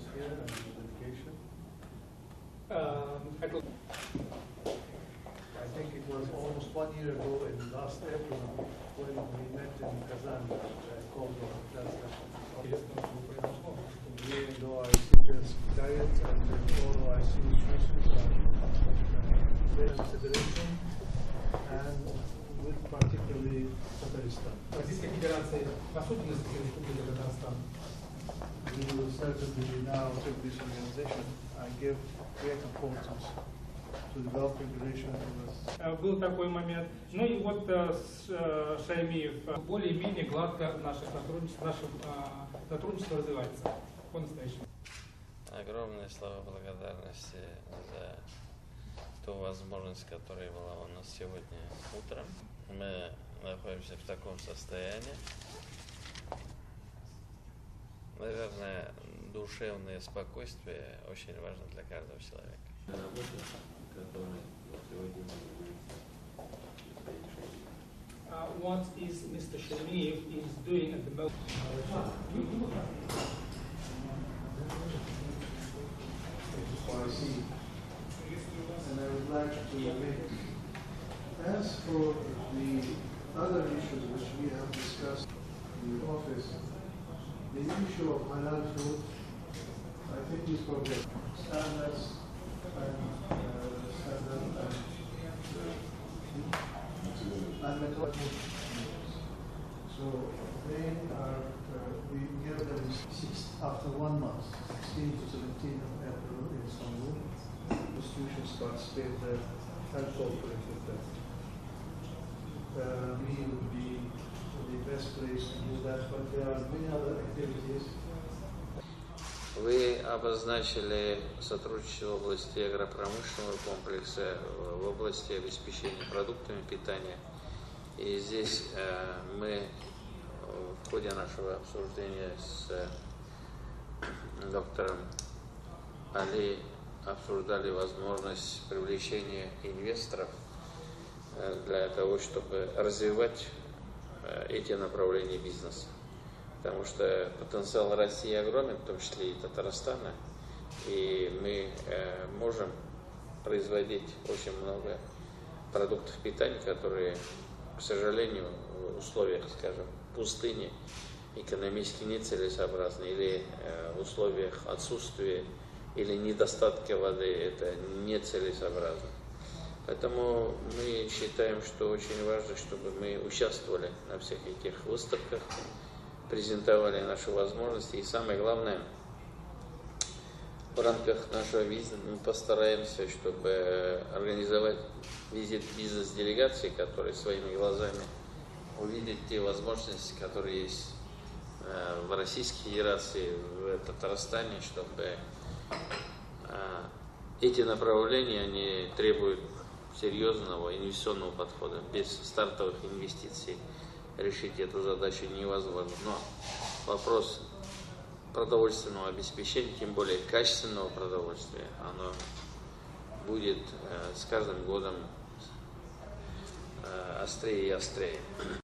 presence here and your dedication. I think it was almost 1 year ago in last April when we met in Kazan, called even though I see the diet and although I see nutrition very consideration and with particularly Tatarstan. Российская Федерация, в особенности Республика Татарстан. We will certainly now take this organization and give great importance to developing relations with. Был такой момент. Ну и вот Шаймиев более-менее гладко наше сотрудничество развивается по-настоящему. Огромные слова благодарности за ту возможность, которая была у нас сегодня утром. Мы находимся в таком состоянии. Наверное, душевное спокойствие очень важно для каждого человека. What is Mr. Shaimeev is doing at the moment? I see. And I would like to make, as for the other issues which we have discussed in the office, the issue of halal food, I think is progress. Standards and methodology. So they are, we give them after 1 month, 16 to 17 of April in Istanbul. Institutions participate there and cooperate with them. We would be the best place to do that, but there are many other activities. Вы обозначили сотрудничество в области агропромышленного комплекса, в области обеспечения продуктами питания. И здесь мы в ходе нашего обсуждения с доктором Али обсуждали возможность привлечения инвесторов для того, чтобы развивать эти направления бизнеса. Потому что потенциал России огромен, в том числе и Татарстана, и мы можем производить очень много продуктов питания, которые, к сожалению, в условиях, скажем, пустыни экономически нецелесообразны, или в условиях отсутствия или недостатка воды это нецелесообразно. Поэтому мы считаем, что очень важно, чтобы мы участвовали на всех этих выставках, презентовали наши возможности. И самое главное, в рамках нашего визита мы постараемся, чтобы организовать визит бизнес-делегации, которые своими глазами увидят те возможности, которые есть в Российской Федерации, в Татарстане, чтобы эти направления, они требуют серьезного инвестиционного подхода. Без стартовых инвестиций решить эту задачу невозможно. Но вопрос продовольственного обеспечения, тем более качественного продовольствия, оно будет с каждым годом острее и острее.